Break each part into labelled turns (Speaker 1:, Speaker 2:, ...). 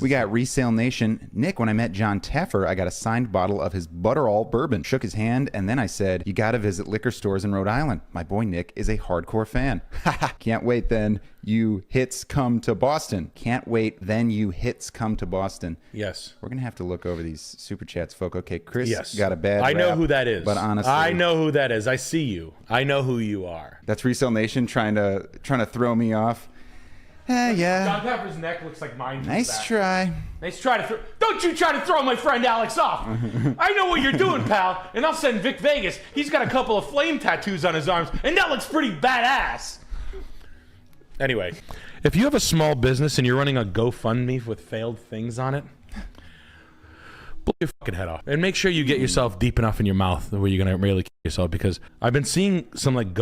Speaker 1: We got Resale Nation. Nick, when I met John Teffer, I got a signed bottle of his Butterall bourbon. Shook his hand, and then I said, you gotta visit liquor stores in Rhode Island. My boy Nick is a hardcore fan. Can't wait then you hits come to Boston. Can't wait then you hits come to Boston.
Speaker 2: Yes.
Speaker 1: We're gonna have to look over these super chats, folk. Okay, Chris
Speaker 2: Yes.
Speaker 1: got a bad
Speaker 2: I know
Speaker 1: rap,
Speaker 2: who that is.
Speaker 1: But honestly,
Speaker 2: I know who that is. I see you. I know who you are.
Speaker 1: That's Resale Nation trying to throw me off. Yeah.
Speaker 2: John Pepper's neck looks like mine.
Speaker 1: Nice try.
Speaker 2: Nice try to throw. Don't you try to throw my friend Alex off. I know what you're doing, pal. And I'll send Vic Vegas. He's got a couple of flame tattoos on his arms, and that looks pretty badass. Anyway, if you have a small business and you're running a GoFundMe with failed things on it, blow your fucking head off. And make sure you get yourself deep enough in your mouth where you're going to really kill yourself, because I've been seeing some like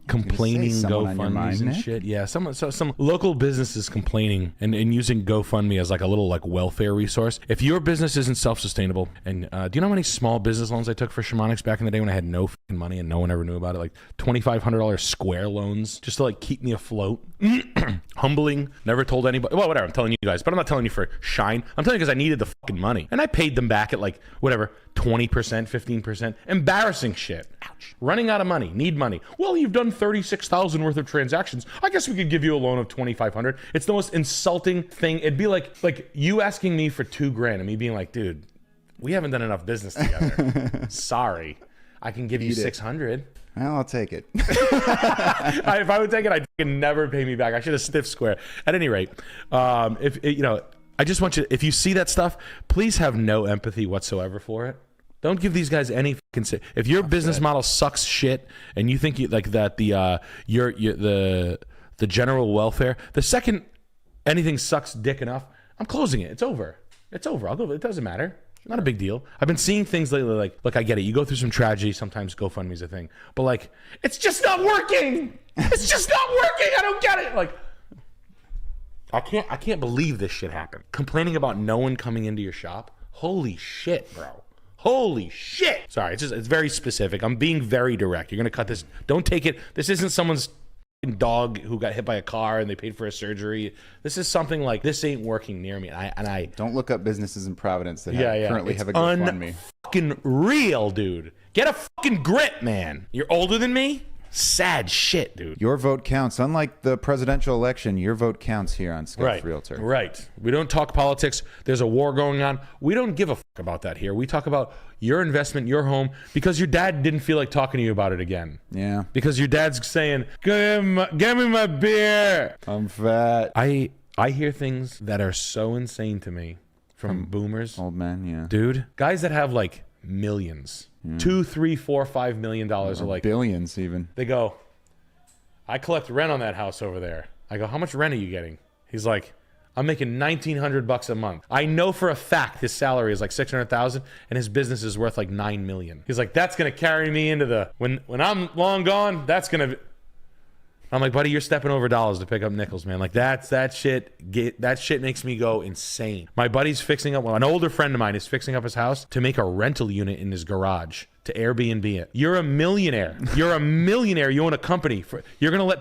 Speaker 2: complaining GoFundMes and shit. Yeah, some local businesses complaining and using GoFundMe as like a little like welfare resource. If your business isn't self-sustainable, and do you know how many small business loans I took for shamanics back in the day when I had no fucking money and no one ever knew about it? Like $2,500 square loans just to like keep me afloat. Humbling. Never told anybody. Well, whatever. I'm telling you guys, but I'm not telling you for shine. I'm telling you because I needed the fucking money, and I paid them back at like whatever 20%, 15%. Embarrassing shit. Ouch. Running out of money. Need money. Well, you've done 36,000 worth of transactions. I guess we could give you a loan of 2,500. It's the most insulting thing. It'd be like you asking me for $2,000 and me being like, dude, we haven't done enough business together. Sorry. I can give you 600.
Speaker 1: Well, I'll take it.
Speaker 2: If I would take it, I'd never pay me back. I should have stiff square. At any rate, I just want you, if you see that stuff, please have no empathy whatsoever for it. Don't give these guys any fucking if your business model sucks shit and you think the general welfare, the second anything sucks dick enough, I'm closing it. It's over. It's over. I'll go. It doesn't matter. Not a big deal. I've been seeing things lately like, look, I get it. You go through some tragedy. Sometimes GoFundMe's a thing. But like, it's just not working. It's just not working. I don't get it. Like, I can't believe this shit happened. Complaining about no one coming into your shop. Holy shit, bro. Holy shit. Sorry, it's very specific. I'm being very direct. You're going to cut this. Don't take it. This isn't someone's dog who got hit by a car and they paid for a surgery. This is something like, this ain't working near me. And I don't look up businesses in Providence that currently have a GoFundMe. Fucking real, dude. Get a fucking grip, man. You're older than me? Sad shit, dude. Your vote counts. Unlike the presidential election, your vote counts here on Scott's Realtor. Right. We don't talk politics. There's a war going on. We don't give a fuck about that here. We talk about your investment, your home, because your dad didn't feel like talking to you about it again. Yeah. Because your dad's saying, give me my beer. I'm fat. I hear things that are so insane to me from boomers. Old men, yeah. Dude, guys that have like millions. $2, $3, $4, $5 million are like billions even. They go, I collect rent on that house over there. I go, how much rent are you getting? He's like, I'm making $1,900 a month. I know for a fact his salary is like $600,000 and his business is worth like $9 million. He's like, that's gonna carry me into the when I'm long gone. That's gonna. I'm like, buddy, you're stepping over dollars to pick up nickels, man. Like that shit makes me go insane. My buddy's fixing up, an older friend of mine is fixing up his house to make a rental unit in his garage to Airbnb it. You're a millionaire. You're a millionaire. You own a company. You're gonna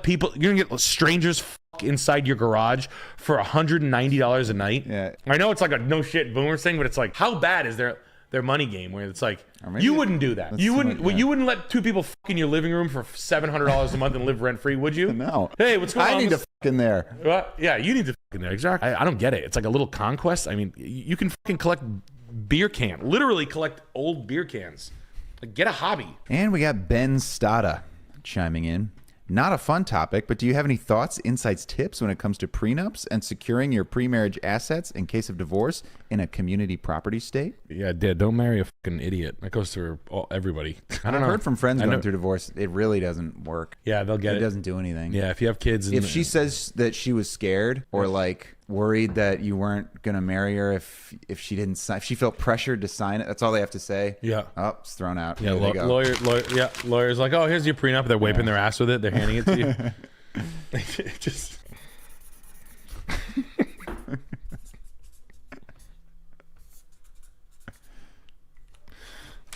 Speaker 2: get strangers fuck inside your garage for $190 a night. Yeah. I know it's like a no shit boomer thing, but it's like, how bad is their money game where it's like, you wouldn't do that. You wouldn't let two people fuck in your living room for $700 a month and live rent free, would you? No. Hey, what's going on? I need to fuck in there. What? Yeah, you need to fuck in there. Exactly. I don't get it. It's like a little conquest. I mean, you can fucking collect beer can, literally collect old beer cans. Like, get a hobby. And we got Ben Stada chiming in. Not a fun topic, but do you have any thoughts, insights, tips when it comes to prenups and securing your pre-marriage assets in case of divorce in a community property state? Yeah, don't marry a fucking idiot. That goes through everybody. I've heard from friends going through divorce, it really doesn't work. Yeah, they'll get it. It doesn't do anything. Yeah, if you have kids. If she says that she was scared or like worried that you weren't gonna marry her if she didn't sign, if she felt pressured to sign it, that's all they have to say. Yeah. Oh, it's thrown out. Yeah, lawyer's like, oh, here's your prenup. They're wiping their ass with it. They're handing it to you. Just.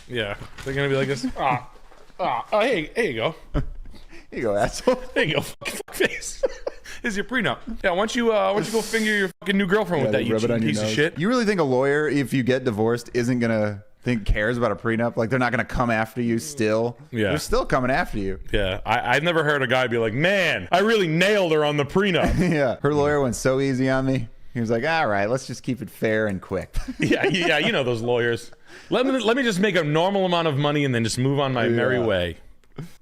Speaker 2: Yeah, they're gonna be like this. Hey, here you go. Here you go, asshole. There you go, fucking fuckface. is your prenup. Yeah, why don't you go finger your fucking new girlfriend with that, you cheating piece of shit.
Speaker 1: You really think a lawyer, if you get divorced, isn't gonna cares about a prenup? Like, they're not gonna come after you still?
Speaker 2: Yeah.
Speaker 1: They're still coming after you.
Speaker 2: Yeah, I've never heard a guy be like, man, I really nailed her on the prenup.
Speaker 1: Yeah, her lawyer went so easy on me. He was like, all right, let's just keep it fair and quick.
Speaker 2: Yeah, you know those lawyers. Let me just make a normal amount of money and then just move on my merry way.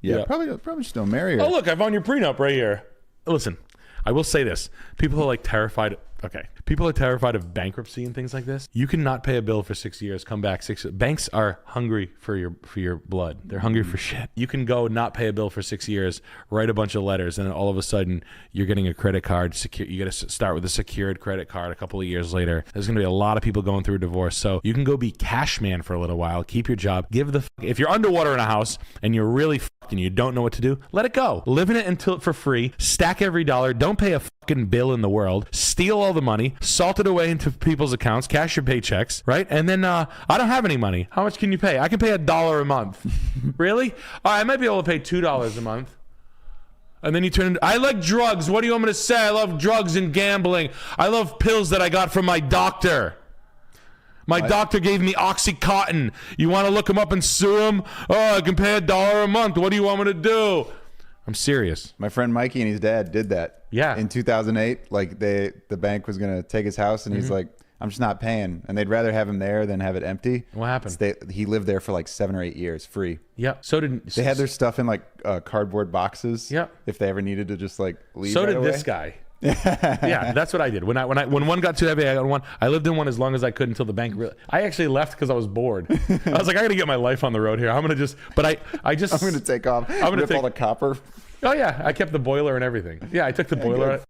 Speaker 1: Yeah, probably just don't marry her.
Speaker 2: Oh, look, I found your prenup right here. Listen, I will say this. People are like terrified. Okay. People are terrified of bankruptcy and things like this. You cannot pay a bill for 6 years, come back 6 years. Banks are hungry for your blood. They're hungry for shit. You can go not pay a bill for 6 years, write a bunch of letters, and then all of a sudden you're getting a credit card. You got to start with a secured credit card a couple of years later. There's going to be a lot of people going through a divorce. So you can go be cash man for a little while, keep your job, if you're underwater in a house and you're really and you don't know what to do, let it go. Live in it for free, stack every dollar, don't pay a fucking bill in the world, steal all the money, salt it away into people's accounts, cash your paychecks, right? And then I don't have any money. How much can you pay? I can pay $1 a month. Really? All right, I might be able to pay $2 a month. And then you turn into, I like drugs. What do you want me to say? I love drugs and gambling. I love pills that I got from my doctor. My doctor gave me Oxycontin. You want to look him up and sue him? Oh, I can pay $1 a month. What do you want me to do? I'm serious.
Speaker 1: My friend Mikey and his dad did that.
Speaker 2: Yeah.
Speaker 1: In 2008, like the bank was gonna take his house, and he's like, "I'm just not paying," and they'd rather have him there than have it empty.
Speaker 2: What happened?
Speaker 1: He lived there for like 7 or 8 years, free.
Speaker 2: Yeah. So did
Speaker 1: they had their stuff in like cardboard boxes.
Speaker 2: Yeah.
Speaker 1: If they ever needed to just like leave.
Speaker 2: So
Speaker 1: right
Speaker 2: did
Speaker 1: away.
Speaker 2: this guy. Yeah, that's what I did. When one got too heavy, I got one. I lived in one as long as I could until the bank. I actually left because I was bored. I was like, I got to get my life on the road here. I'm gonna just. But I just.
Speaker 1: I'm gonna take off. I'm gonna rip all the copper.
Speaker 2: Oh yeah, I kept the boiler and everything. Yeah, I took the boiler.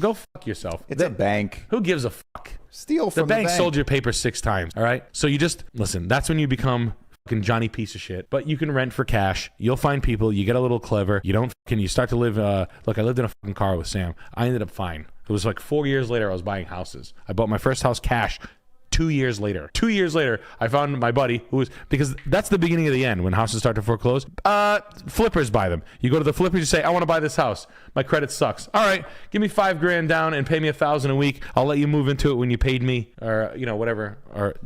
Speaker 2: Go fuck yourself.
Speaker 1: It's a bank.
Speaker 2: Who gives a fuck?
Speaker 1: Steal from
Speaker 2: the bank. Sold your paper 6 times. All right. So you just listen. That's when you become fucking Johnny piece of shit. But you can rent for cash. You'll find people. You get a little clever. You don't. You start to live. Look, I lived in a fucking car with Sam. I ended up fine. It was like 4 years later. I was buying houses. I bought my first house cash. 2 years later. 2 years later, I found my buddy who was, because that's the beginning of the end when houses start to foreclose. Flippers buy them. You go to the flippers, you say, I want to buy this house. My credit sucks. All right, give me $5,000 down and pay me $1,000 a week. I'll let you move into it when you paid me, or whatever. Or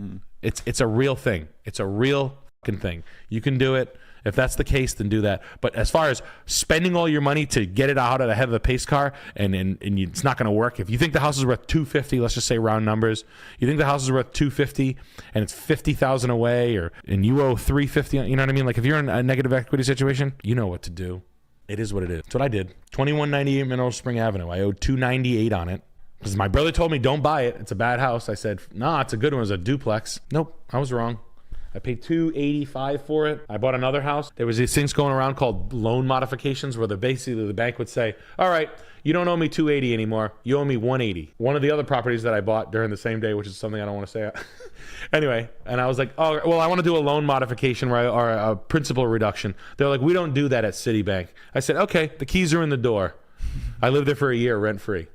Speaker 2: it's a real thing. It's a real fucking thing. You can do it. If that's the case, then do that. But as far as spending all your money to get it out ahead of the pace car, and it's not going to work. If you think the house is worth $250, let's just say round numbers. You think the house is worth $250, and it's $50,000 away, and you owe $350. You know what I mean? Like if you're in a negative equity situation, you know what to do. It is what it is. That's what I did. 2198 Mineral Spring Avenue. I owed $298 on it. Because my brother told me, don't buy it. It's a bad house. I said, nah, it's a good one. It's a duplex. Nope, I was wrong. I paid $285 for it. I bought another house. There was these things going around called loan modifications, where basically the bank would say, all right, you don't owe me $280 anymore. You owe me $180. One of the other properties that I bought during the same day, which is something I don't want to say. Anyway, and I was like, oh, well, I want to do a loan modification or a principal reduction. They're like, we don't do that at Citibank. I said, okay, the keys are in the door. I lived there for a year rent free.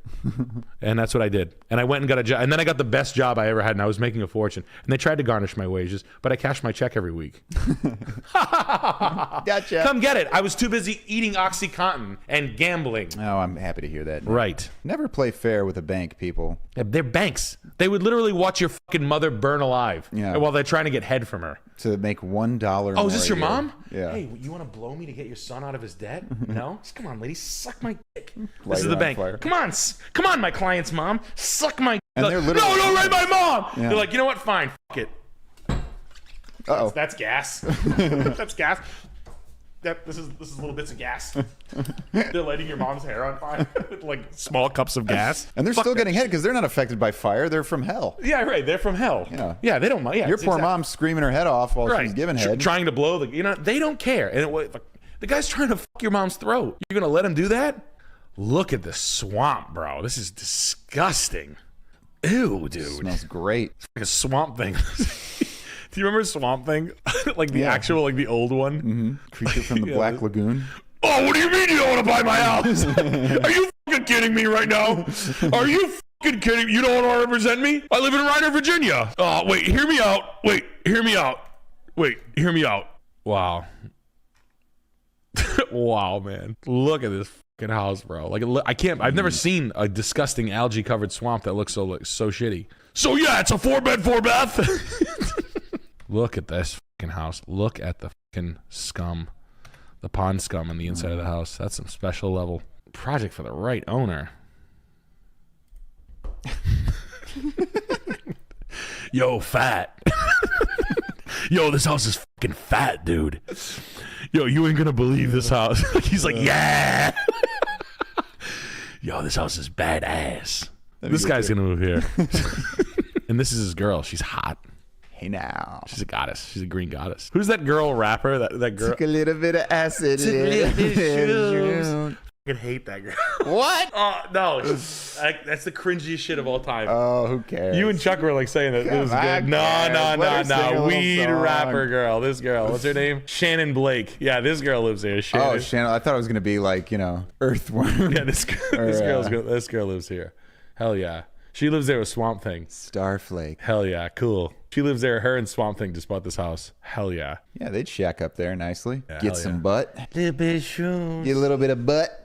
Speaker 2: And that's what I did. And I went and got a job. And then I got the best job I ever had, and I was making a fortune. And they tried to garnish my wages, but I cashed my check every week.
Speaker 1: Gotcha.
Speaker 2: Come get it. I was too busy eating Oxycontin and gambling.
Speaker 1: Oh, I'm happy to hear that.
Speaker 2: Right.
Speaker 1: Never play fair with a bank, people.
Speaker 2: Yeah, they're banks. They would literally watch your fucking mother burn alive while they're trying to get head from her.
Speaker 1: To make $1
Speaker 2: Oh, is this your mom?
Speaker 1: Yeah.
Speaker 2: Hey, you want to blow me to get your son out of his debt? No? Just come on, lady. Suck my dick.
Speaker 1: Light
Speaker 2: This is the bank.
Speaker 1: fire.
Speaker 2: Come on, my client's mom. Suck my
Speaker 1: And
Speaker 2: dick.
Speaker 1: they're
Speaker 2: No,
Speaker 1: literally-
Speaker 2: don't write my mom.
Speaker 1: Yeah.
Speaker 2: They're like, you know what? Fine. Fuck it.
Speaker 1: Uh-oh.
Speaker 2: That's gas. That's gas. This is little bits of gas. They're lighting your mom's hair on fire with like small cups of gas.
Speaker 1: And they're still getting hit because they're not affected by fire. They're from hell.
Speaker 2: Yeah, right. They're from hell. Yeah, they don't mind. Yeah,
Speaker 1: Your poor mom's screaming her head off while she's giving head.
Speaker 2: Trying to blow they don't care. And the guy's trying to fuck your mom's throat. You're gonna let him do that? Look at the swamp, bro. This is disgusting. Ew, dude.
Speaker 1: It smells great.
Speaker 2: It's like a swamp thing. Do you remember Swamp Thing? Like the actual, like the old one?
Speaker 1: Mm-hmm. Creature from the Black Lagoon.
Speaker 2: Oh, what do you mean you don't want to buy my house? Are you fucking kidding me right now? Are you fucking kidding me? You don't want to represent me? I live in Ryder, Virginia. Oh, wait, hear me out. Wait, hear me out. Wait, hear me out. Wow. Wow, man. Look at this fucking house, bro. Like, I can't. I've never seen a disgusting algae covered swamp that looks so shitty. So yeah, it's a 4-bed, 4-bath. Look at this fucking house. Look at the fucking scum, the pond scum on the inside of the house. That's some special level project for the right owner. Yo, fat. Yo, this house is fucking fat, dude. Yo, you ain't gonna believe this house. He's like, yeah. Yo, this house is badass. This guy's gonna move here. And this is his girl. She's hot.
Speaker 1: Hey now.
Speaker 2: She's a goddess. She's a green goddess. Who's that girl rapper? That girl.
Speaker 1: Took a little bit of acid.
Speaker 2: I hate that girl.
Speaker 1: What?
Speaker 2: Oh no, that's the cringiest shit of all time.
Speaker 1: Oh, who cares?
Speaker 2: You and Chuck were like saying that it was good. No. Weed rapper girl. This girl. What's her name? Shannon Blake. Yeah, this girl lives here. Shannon.
Speaker 1: Oh, Shannon. I thought it was gonna be like, you know, Earthworm.
Speaker 2: Yeah, this girl lives here. Hell yeah. She lives there with Swamp Thing.
Speaker 1: Starflake.
Speaker 2: Hell yeah, cool. She lives there. Her and Swamp Thing just bought this house. Hell yeah.
Speaker 1: Yeah, they'd shack up there nicely.
Speaker 2: Yeah,
Speaker 1: get some butt.
Speaker 2: Little bit of shrooms.
Speaker 1: Get a little bit of butt.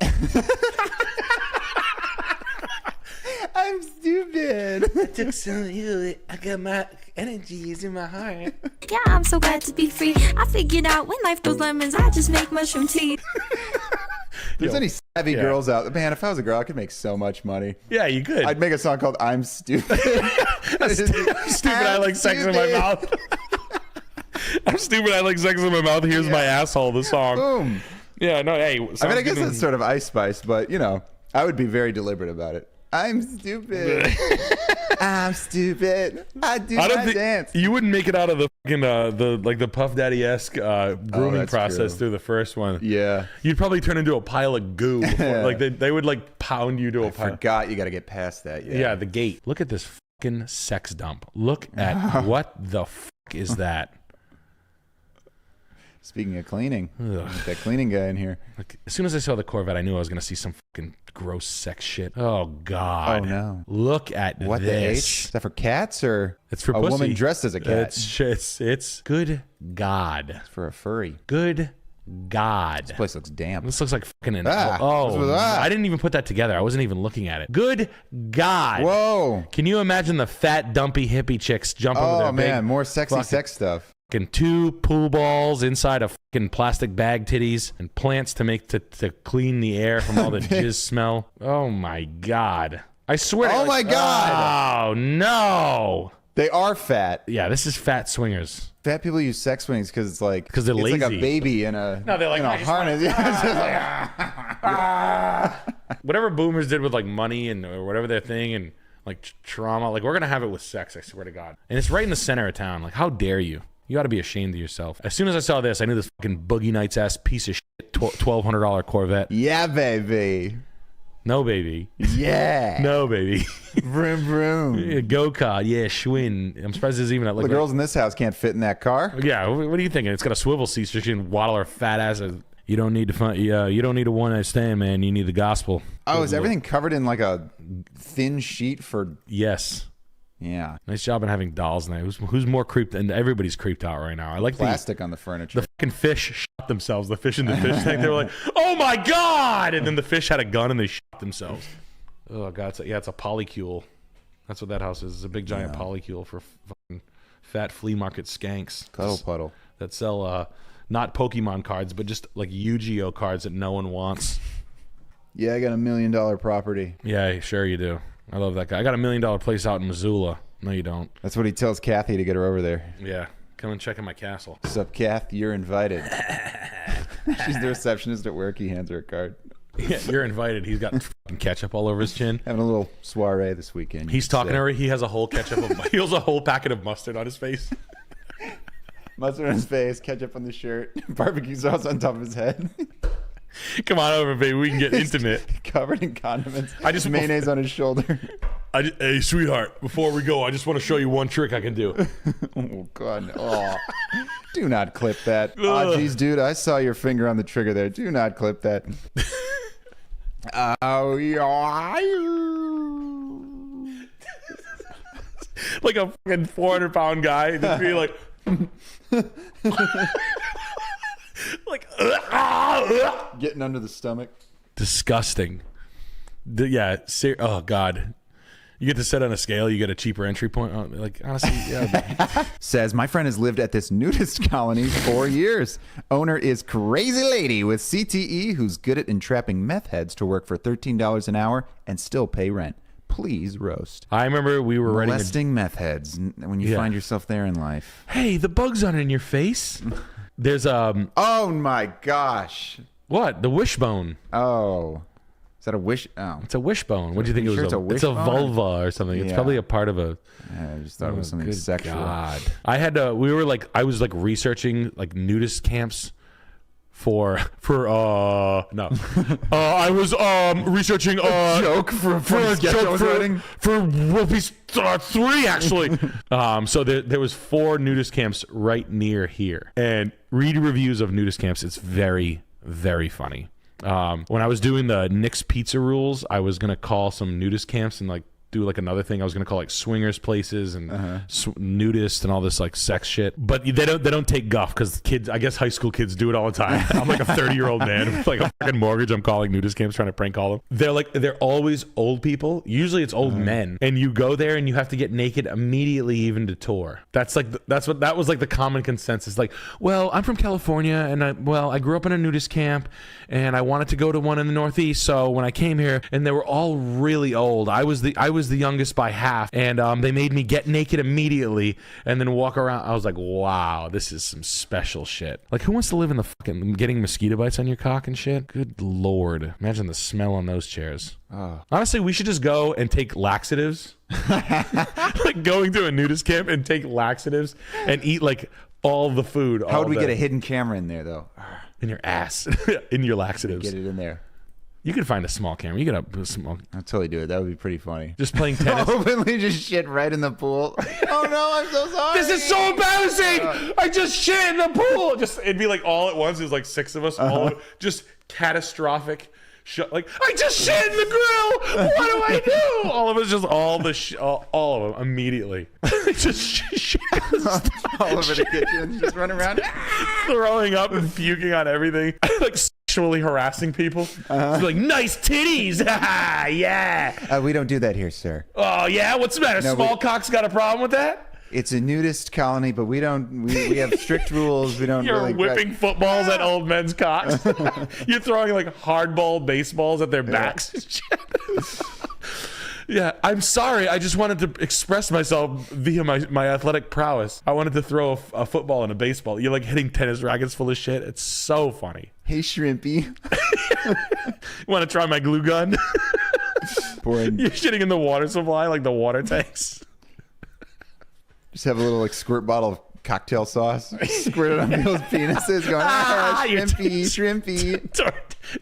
Speaker 1: I'm stupid.
Speaker 2: I took some of you. I got my energies in my heart.
Speaker 3: Yeah, I'm so glad to be free. I figured out when life throws lemons, I just make mushroom tea.
Speaker 1: If there's any savvy girls out there, man, if I was a girl, I could make so much money.
Speaker 2: Yeah, you could.
Speaker 1: I'd make a song called I'm Stupid.
Speaker 2: Stupid, I like sex in my mouth. I'm stupid, I like sex in my mouth. Here's my asshole, the song.
Speaker 1: Boom.
Speaker 2: Yeah, no, hey.
Speaker 1: I mean, I guess that's sort of Ice Spice, but, you know, I would be very deliberate about it. I'm stupid. I'm stupid. I don't think dance.
Speaker 2: You wouldn't make it out of the fucking the Puff Daddy-esque grooming process
Speaker 1: true.
Speaker 2: through the first one.
Speaker 1: Yeah.
Speaker 2: You'd probably turn into a pile of goo. Before, like they would like pound you to a pile.
Speaker 1: Forgot you got to get past that.
Speaker 2: Yeah, the gate. Look at this fucking sex dump. Look at what the fuck is that?
Speaker 1: Speaking of cleaning, that cleaning guy in here.
Speaker 2: Like, as soon as I saw the Corvette, I knew I was gonna see some fucking gross sex shit. Oh God!
Speaker 1: Oh no!
Speaker 2: Look at
Speaker 1: what
Speaker 2: this.
Speaker 1: The H? Is that for cats or
Speaker 2: it's for
Speaker 1: a
Speaker 2: pussy.
Speaker 1: Woman dressed as a cat?
Speaker 2: It's good God.
Speaker 1: It's for a furry.
Speaker 2: Good God.
Speaker 1: This place looks damp.
Speaker 2: This looks like fucking an I didn't even put that together. I wasn't even looking at it. Good God.
Speaker 1: Whoa.
Speaker 2: Can you imagine the fat, dumpy hippie chicks jump over there?
Speaker 1: Oh man, more sexy sex stuff.
Speaker 2: Fucking 2 pool balls inside of fucking plastic bag titties and plants to clean the air from all the jizz smell. Oh my God. I swear.
Speaker 1: Oh my God.
Speaker 2: Oh no.
Speaker 1: They are fat.
Speaker 2: Yeah, this is fat swingers.
Speaker 1: Fat people use sex swings because it's like
Speaker 2: they're lazy.
Speaker 1: Like a baby in a
Speaker 2: they're like
Speaker 1: a harness.
Speaker 2: Whatever boomers did with like money and or whatever their thing and like trauma, like we're gonna have it with sex. I swear to God. And it's right in the center of town. Like, how dare you? You ought to be ashamed of yourself. As soon as I saw this, I knew this fucking Boogie Nights ass piece of shit $1,200 Corvette.
Speaker 1: Yeah, baby.
Speaker 2: No, baby.
Speaker 1: Yeah.
Speaker 2: No, baby.
Speaker 1: Vroom, vroom.
Speaker 2: Yeah, go-kart. Yeah, Schwinn. I'm surprised there's even...
Speaker 1: The girls in this house can't fit in that car.
Speaker 2: Yeah, what are you thinking? It's got a swivel seat so she can waddle her fat ass. You don't need to you don't need a one-night stand, man. You need the gospel.
Speaker 1: Oh, is everything covered in like a thin sheet for...
Speaker 2: Yes.
Speaker 1: Yeah.
Speaker 2: Nice job in having dolls now. Who's more creeped? And everybody's creeped out right now. I like
Speaker 1: plastic on the furniture.
Speaker 2: The fucking fish shot themselves. The fish in the fish tank. They were like, "Oh my God!" And then the fish had a gun and they shot themselves. Oh God! It's a polycule. That's what that house is. It's a big giant polycule for fucking fat flea market skanks.
Speaker 1: Cuddle puddle.
Speaker 2: That sell not Pokemon cards, but just like Yu-Gi-Oh cards that no one wants.
Speaker 1: Yeah, I got $1 million property.
Speaker 2: Yeah, sure you do. I love that guy. I got $1 million place out in Missoula. No, you don't.
Speaker 1: That's what he tells Kathy to get her over there.
Speaker 2: Yeah. Come and check in my castle.
Speaker 1: What's up, Kath? You're invited. She's the receptionist at work. He hands her a card.
Speaker 2: Yeah, you're invited. He's got fucking ketchup all over his chin.
Speaker 1: Having a little soiree this weekend.
Speaker 2: He's talking to her. He has a whole he has a whole packet of mustard on his face.
Speaker 1: Mustard on his face, ketchup on the shirt, barbecue sauce on top of his head.
Speaker 2: Come on over, baby. We can get intimate.
Speaker 1: Covered in condiments. Mayonnaise on his shoulder.
Speaker 2: Hey, sweetheart, before we go, I just want to show you one trick I can do.
Speaker 1: Oh, God. Oh. Do not clip that. Oh, geez, dude, I saw your finger on the trigger there. Do not clip that. Oh, yeah.
Speaker 2: Like a fucking 400-pound guy. Just be like... like...
Speaker 1: Getting under the stomach.
Speaker 2: Disgusting. Oh God. You get to set on a scale, you get a cheaper entry point. Oh, like, honestly, yeah.
Speaker 1: Says, my friend has lived at this nudist colony 4 years. Owner is crazy lady with CTE who's good at entrapping meth heads to work for $13 an hour and still pay rent. Please roast.
Speaker 2: I remember we were
Speaker 1: molesting meth heads when you find yourself there in life.
Speaker 2: Hey, the bug's on in your face. There's
Speaker 1: Oh my gosh.
Speaker 2: What? The wishbone.
Speaker 1: Oh. Is that a wish? Oh.
Speaker 2: It's a wishbone. What do you think it was?
Speaker 1: It's
Speaker 2: a vulva or something. It's probably a part of a...
Speaker 1: I just thought it was something sexual.
Speaker 2: God. I was like researching like nudist camps for I was researching
Speaker 1: a joke for a joke
Speaker 2: for World Peace 3 actually. So there was 4 nudist camps right near here, and read reviews of nudist camps. It's very, very funny. When I was doing the Nick's Pizza rules, I was gonna call some nudist camps and like do like another thing. I was gonna call like swingers places and nudist and all this like sex shit. But they don't take guff because kids, I guess high school kids do it all the time. I'm like a 30-year-old man with like a fucking mortgage. I'm calling nudist camps trying to prank call them. They're always old people. Usually it's old men, and you go there and you have to get naked immediately even to tour. That was like the common consensus. Like, well, I'm from California and I grew up in a nudist camp and I wanted to go to one in the Northeast. So when I came here, and they were all really old. I was the youngest by half, and they made me get naked immediately and then walk around. I was like, wow, this is some special shit. Like, who wants to live in the fucking getting mosquito bites on your cock and shit? Good Lord. Imagine the smell on those chairs. Oh. Honestly, we should just go and take laxatives. Like going to a nudist camp and take laxatives and eat like all the food.
Speaker 1: How would we get a hidden camera in there though?
Speaker 2: In your ass. In your laxatives.
Speaker 1: Get it in there.
Speaker 2: You could find a small camera. You get a small...
Speaker 1: I'll totally do it. That would be pretty funny.
Speaker 2: Just playing tennis.
Speaker 1: Openly just shit right in the pool. Oh no, I'm so sorry.
Speaker 2: This is so embarrassing. I just shit in the pool. It'd be like all at once. There's like 6 of us. All just catastrophic. Like, I just shit in the grill. What do I do? All of us just all of them immediately. Just shit.
Speaker 1: All over the kitchen. Just run around.
Speaker 2: Throwing up and puking on everything. Like sexually harassing people. Like, nice titties. Yeah.
Speaker 1: We don't do that here, sir.
Speaker 2: Oh, yeah? What's the matter? No, Small cock's got a problem with that?
Speaker 1: It's a nudist colony, but we don't. We have strict rules. We don't.
Speaker 2: You're
Speaker 1: really
Speaker 2: whipping footballs at old men's cocks. You're throwing like hardball baseballs at their backs. Yeah, I'm sorry. I just wanted to express myself via my athletic prowess. I wanted to throw a football and a baseball. You're like hitting tennis rackets full of shit. It's so funny.
Speaker 1: Hey, Shrimpy.
Speaker 2: Want to try my glue gun?
Speaker 1: Boring.
Speaker 2: You're shitting in the water supply like the water tanks.
Speaker 1: Just have a little like squirt bottle of cocktail sauce. Squirt it on people's penises. Going, shrimpy.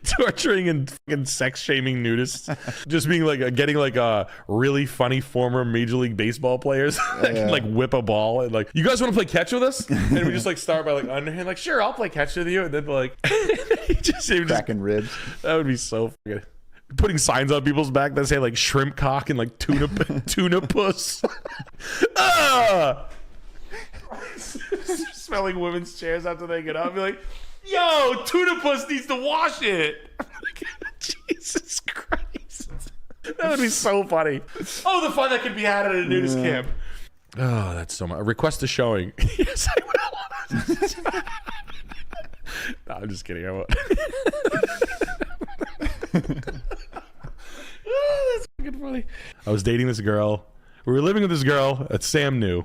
Speaker 2: Torturing and fucking sex shaming nudists. Just being like getting like a really funny former Major League Baseball players that can like whip a ball and like, you guys want to play catch with us? And we just like start by like underhand, like, sure, I'll play catch with you. And then like just
Speaker 1: cracking ribs.
Speaker 2: That would be so fucking. Putting signs on people's back that say like shrimp cock and like tuna puss. Smelling women's chairs after they get up. Be like, yo, tuna puss needs to wash it. Jesus Christ. That would be so funny. Oh, the fun that could be had at a nudist camp. Oh, that's so much. Request a showing. Yes, I will. No, I'm just kidding. I won't. Oh, that's fucking funny. I was dating this girl. We were living with this girl that Sam knew.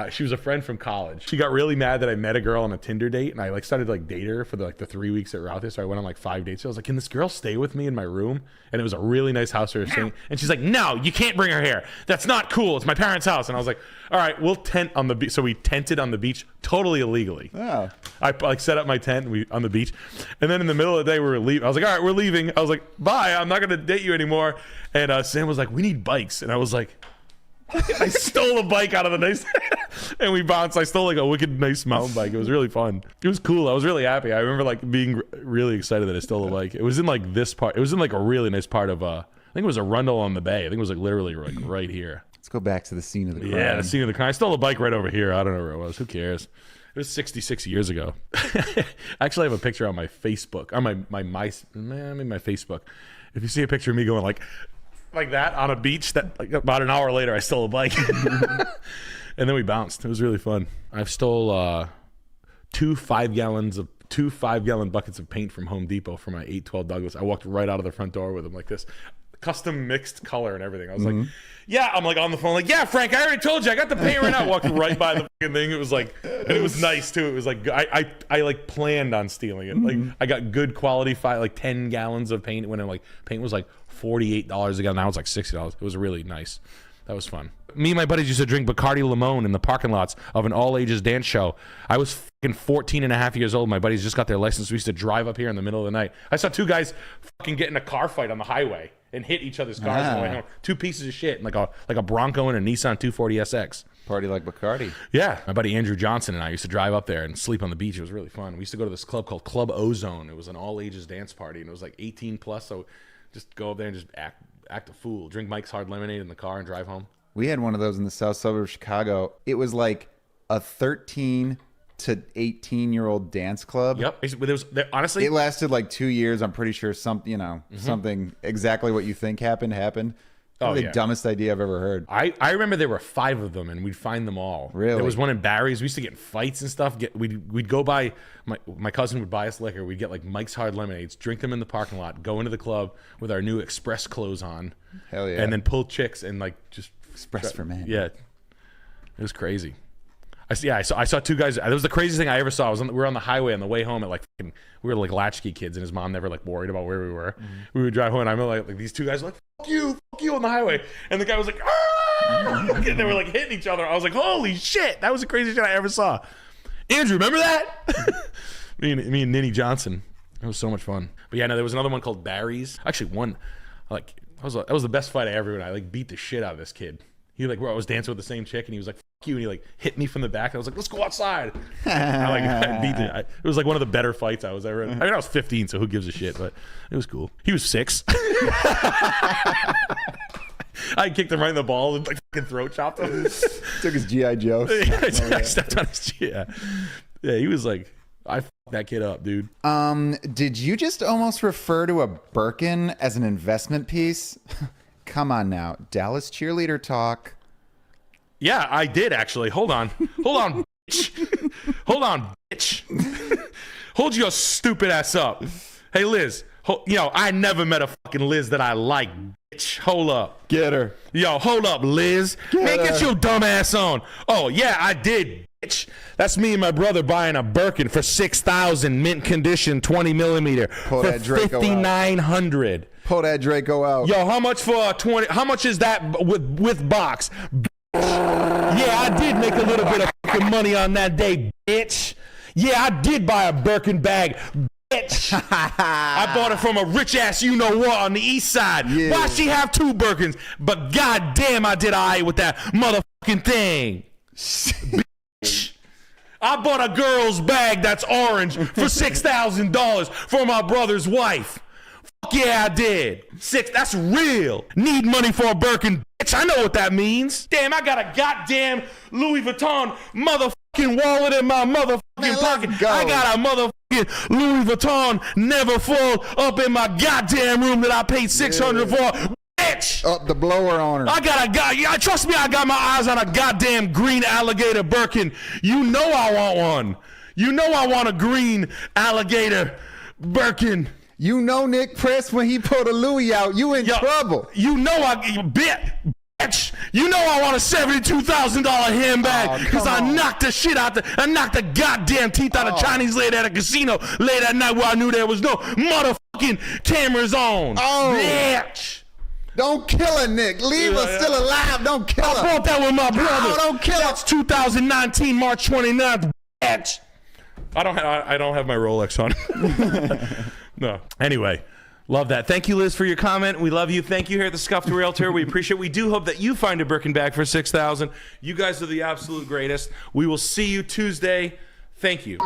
Speaker 2: She was a friend from college. She got really mad that I met a girl on a Tinder date, and I like started to like date her for the 3 weeks that we were out there. So I went on like 5 dates. So I was like, can this girl stay with me in my room? And it was a really nice house we were staying. And she's like, no, you can't bring her here. That's not cool. It's my parents' house. And I was like, all right, we'll tent on the beach. So we tented on the beach totally illegally.
Speaker 1: Oh.
Speaker 2: I like set up my tent on the beach. And then in the middle of the day, we were leaving. I was like, all right, we're leaving. I was like, bye. I'm not going to date you anymore. And Sam was like, we need bikes. And I was like, I stole a bike out of the nice and we bounced. I stole like a wicked nice mountain bike. It was really fun. It was cool. I was really happy. I remember like being really excited that I stole a bike. It was in like this part. It was in like a really nice part of I think it was Arundel on the Bay. I think it was like literally like right here.
Speaker 1: Let's go back to the scene of the crime.
Speaker 2: Yeah, the scene of the crime. I stole a bike right over here. I don't know where it was. Who cares? It was 66 years ago. I actually have a picture on my Facebook, on my Facebook. If you see a picture of me going like that on a beach, that like about an hour later I stole a bike. And then we bounced. It was really fun. I've stole 2 5-gallon buckets of paint from Home Depot for my 812 Douglas. I walked right out of the front door with them like this. Custom mixed color and everything. I was like, yeah, I'm like on the phone, like, yeah, Frank, I already told you, I got the paint right now. Walked right by the fucking thing. It was like, and it was nice too. It was like, I like planned on stealing it. Like, I got good quality, 10 gallons of paint when paint was like $48 a gallon. Now it's like $60. It was really nice. That was fun. Me and my buddies used to drink Bacardi Limon in the parking lots of an all-ages dance show. I was fucking 14 and a half years old. My buddies just got their license. We used to drive up here in the middle of the night. I saw 2 guys fucking get in a car fight on the highway and hit each other's cars on the way home. 2 pieces of shit, like a Bronco and a Nissan 240SX.
Speaker 1: Party like Bacardi.
Speaker 2: Yeah. My buddy Andrew Johnson and I used to drive up there and sleep on the beach. It was really fun. We used to go to this club called Club Ozone. It was an all-ages dance party, and it was like 18 plus, so just go up there and just act a fool. Drink Mike's Hard Lemonade in the car and drive home.
Speaker 1: We had one of those in the south suburb of Chicago. It was like a 13 to 18-year-old dance club.
Speaker 2: Yep. Honestly,
Speaker 1: it lasted like 2 years. I'm pretty sure something exactly what you think happened. The dumbest idea I've ever heard.
Speaker 2: I remember there were 5 of them, and we'd find them all.
Speaker 1: Really?
Speaker 2: There was one in Barry's. We used to get in fights and stuff. We'd go by, my cousin would buy us liquor. We'd get like Mike's Hard Lemonades, drink them in the parking lot, go into the club with our new Express clothes on.
Speaker 1: Hell yeah.
Speaker 2: And then pull chicks and like just
Speaker 1: Express for men.
Speaker 2: Yeah, it was crazy. I saw 2 guys. That was the craziest thing I ever saw. We were on the highway on the way home at we were like latchkey kids, and his mom never like worried about where we were. We would drive home, and I remember like these 2 guys were like, fuck you on the highway, and the guy was like, ah! And they were like hitting each other. I was like, holy shit, that was the craziest shit I ever saw. Andrew, remember that? me and Ninny Johnson. It was so much fun. But yeah, no, there was another one called Barry's. Actually, that was the best fight I ever had. I like beat the shit out of this kid. He I was dancing with the same chick, and he was like, fuck you, and he like hit me from the back. I was like, let's go outside. I beat it. It was like one of the better fights I was ever in. I mean, I was 15, so who gives a shit, but it was cool. He was 6. I kicked him right in the balls and like fucking throat chopped him.
Speaker 1: Took his G.I. Joe.
Speaker 2: I stepped on his G. Yeah, he was like, I fucked that kid up, dude.
Speaker 1: Did you just almost refer to a Birkin as an investment piece? Come on now. Dallas cheerleader talk.
Speaker 2: Yeah, I did actually. Hold on, bitch. Hold on, bitch. Hold your stupid ass up. Hey, Liz. I never met a fucking Liz that I like, bitch. Hold up.
Speaker 1: Get her.
Speaker 2: Yo, hold up, Liz. Get your dumb ass on. Oh, yeah, I did, bitch. That's me and my brother buying a Birkin for $6,000, mint condition, 20 millimeter.
Speaker 1: Pull
Speaker 2: for
Speaker 1: that Draco
Speaker 2: $5,900.
Speaker 1: Pull that Draco out.
Speaker 2: Yo, how much for 20? How much is that with box? Yeah, I did make a little bit of fucking money on that day, bitch. Yeah, I did buy a Birkin bag, bitch. I bought it from a rich ass you-know-what on the east side. Yeah. Why she have 2 Birkins? But goddamn, I did all right with that motherfucking thing. Bitch. I bought a girl's bag that's orange for $6,000 for my brother's wife. Fuck yeah, I did. 6, that's real. Need money for a Birkin, bitch. I know what that means. Damn, I got a goddamn Louis Vuitton motherfucking wallet in my motherfucking pocket. I got a motherfucking Louis Vuitton never full up in my goddamn room that I paid $600 for. Bitch.
Speaker 1: Up the blower on her.
Speaker 2: Trust me, I got my eyes on a goddamn green alligator Birkin. You know I want one. You know I want a green alligator Birkin.
Speaker 1: You know Nick Press, when he pulled a Louis out, you in trouble.
Speaker 2: You know bitch. You know I want a $72,000 handbag because I knocked the shit out I knocked the goddamn teeth out of Chinese lady at a casino late at night where I knew there was no motherfucking cameras on. Bitch.
Speaker 1: Don't kill her, Nick. Leave her still alive. Don't kill her.
Speaker 2: I brought that with my brother.
Speaker 1: No, don't kill her.
Speaker 2: That's 2019, March 29th, bitch. I don't have my Rolex on. No. Anyway, love that. Thank you, Liz, for your comment. We love you. Thank you here at the Scuffed Realtor. We appreciate it. We do hope that you find a Birkin bag for $6,000. You guys are the absolute greatest. We will see you Tuesday. Thank you.